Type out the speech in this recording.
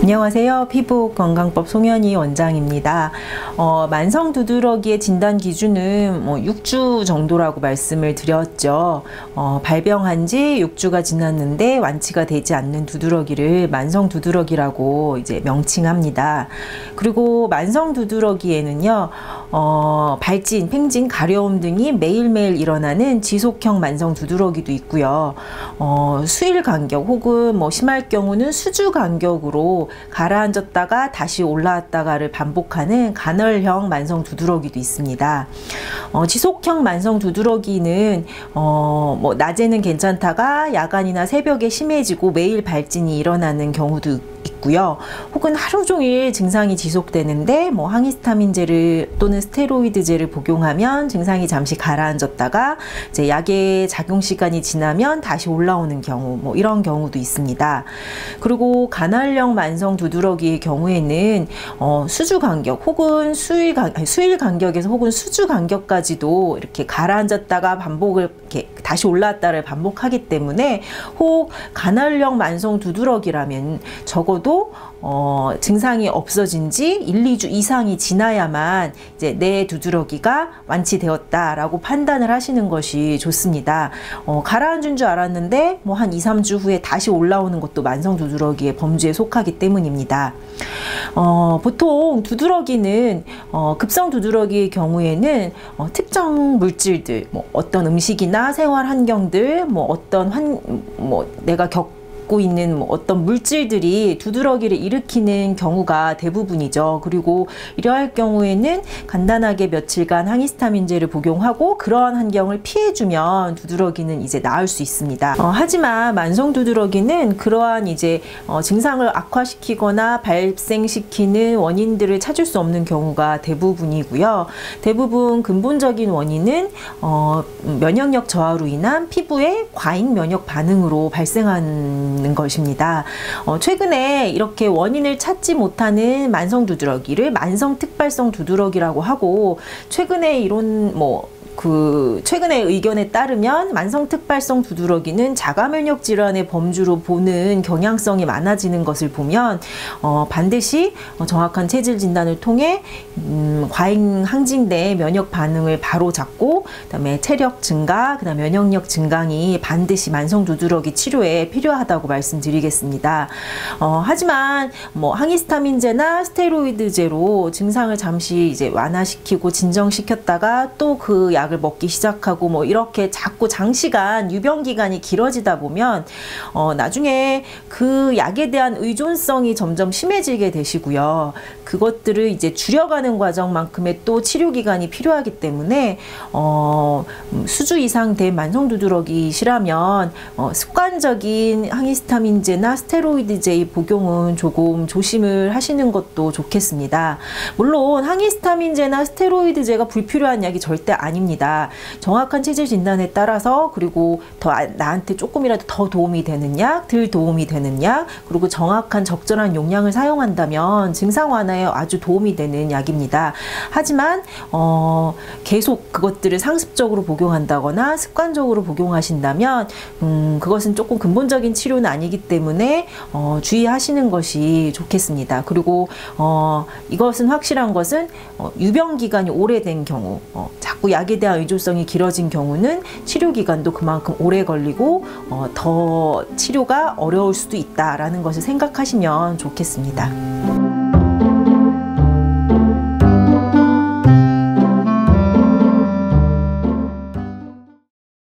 안녕하세요. 피부건강법 송현희 원장입니다. 만성 두드러기의 진단 기준은 6주 정도라고 말씀을 드렸죠. 발병한 지 6주가 지났는데 완치가 되지 않는 두드러기를 만성 두드러기라고 이제 명칭합니다. 그리고 만성 두드러기에는요, 발진, 팽진, 가려움 등이 매일매일 일어나는 지속형 만성 두드러기도 있고요. 수일 간격 혹은 심할 경우는 수주 간격으로 가라앉았다가 다시 올라왔다가를 반복하는 간헐형 만성 두드러기도 있습니다. 지속형 만성 두드러기는 낮에는 괜찮다가 야간이나 새벽에 심해지고 매일 발진이 일어나는 경우도 있고요. 혹은 하루 종일 증상이 지속되는데 항히스타민제를 또는 스테로이드제를 복용하면 증상이 잠시 가라앉았다가 이제 약의 작용 시간이 지나면 다시 올라오는 경우, 이런 경우도 있습니다. 그리고 간헐형 만성 두드러기의 경우에는 수주 간격 혹은 수일 간격에서 혹은 수주 간격까지도 이렇게 가라앉았다가 반복을 이렇게 다시 올라왔다를 반복하기 때문에 혹 간헐형 만성 두드러기라면 적어도 증상이 없어진 지 1, 2주 이상이 지나야만 이제 내 두드러기가 완치되었다라고 판단을 하시는 것이 좋습니다. 가라앉은 줄 알았는데 한 2, 3주 후에 다시 올라오는 것도 만성 두드러기의 범주에 속하기 때문입니다. 보통 두드러기는 급성 두드러기의 경우에는 특정 물질들, 어떤 음식이나 생활 환경들, 내가 겪고 있는 어떤 물질들이 두드러기를 일으키는 경우가 대부분이죠. 그리고 이러할 경우에는 간단하게 며칠간 항히스타민제를 복용하고 그러한 환경을 피해주면 두드러기는 이제 나을 수 있습니다. 하지만 만성 두드러기는 그러한 이제 증상을 악화시키거나 발생시키는 원인들을 찾을 수 없는 경우가 대부분이고요. 대부분 근본적인 원인은 면역력 저하로 인한 피부의 과잉 면역 반응으로 발생하는 것입니다. 최근에 이렇게 원인을 찾지 못하는 만성 두드러기를 만성 특발성 두드러기라고 하고, 최근에 이론 최근의 의견에 따르면 만성 특발성 두드러기는 자가 면역 질환의 범주로 보는 경향성이 많아지는 것을 보면 반드시 정확한 체질 진단을 통해 과잉 항진대 면역 반응을 바로 잡고 그다음에 체력 증가, 그다음에 면역력 증강이 반드시 만성 두드러기 치료에 필요하다고 말씀드리겠습니다. 하지만 항히스타민제나 스테로이드제로 증상을 잠시 이제 완화시키고 진정시켰다가 또 그 약을 먹기 시작하고 이렇게 자꾸 장시간 유병 기간이 길어지다 보면 나중에 그 약에 대한 의존성이 점점 심해지게 되시고요. 그것들을 이제 줄여가는 과정만큼의 또 치료 기간이 필요하기 때문에 수주 이상 된 만성 두드러기시라면 습관적인 항히스타민제나 스테로이드제의 복용은 조금 조심을 하시는 것도 좋겠습니다. 물론 항히스타민제나 스테로이드제가 불필요한 약이 절대 아닙니다. 정확한 체질 진단에 따라서, 그리고 나한테 조금이라도 더 도움이 되는 약, 덜 도움이 되는 약, 그리고 정확한 적절한 용량을 사용한다면 증상 완화에 아주 도움이 되는 약입니다. 하지만 계속 그것들을 상습적으로 복용한다거나 습관적으로 복용하신다면 그것은 조금 근본적인 치료는 아니기 때문에 주의하시는 것이 좋겠습니다. 그리고 이것은 확실한 것은 유병 기간이 오래된 경우, 자꾸 약에 대한 의존성이 길어진 경우는 치료 기간도 그만큼 오래 걸리고 더 치료가 어려울 수도 있다라는 것을 생각하시면 좋겠습니다.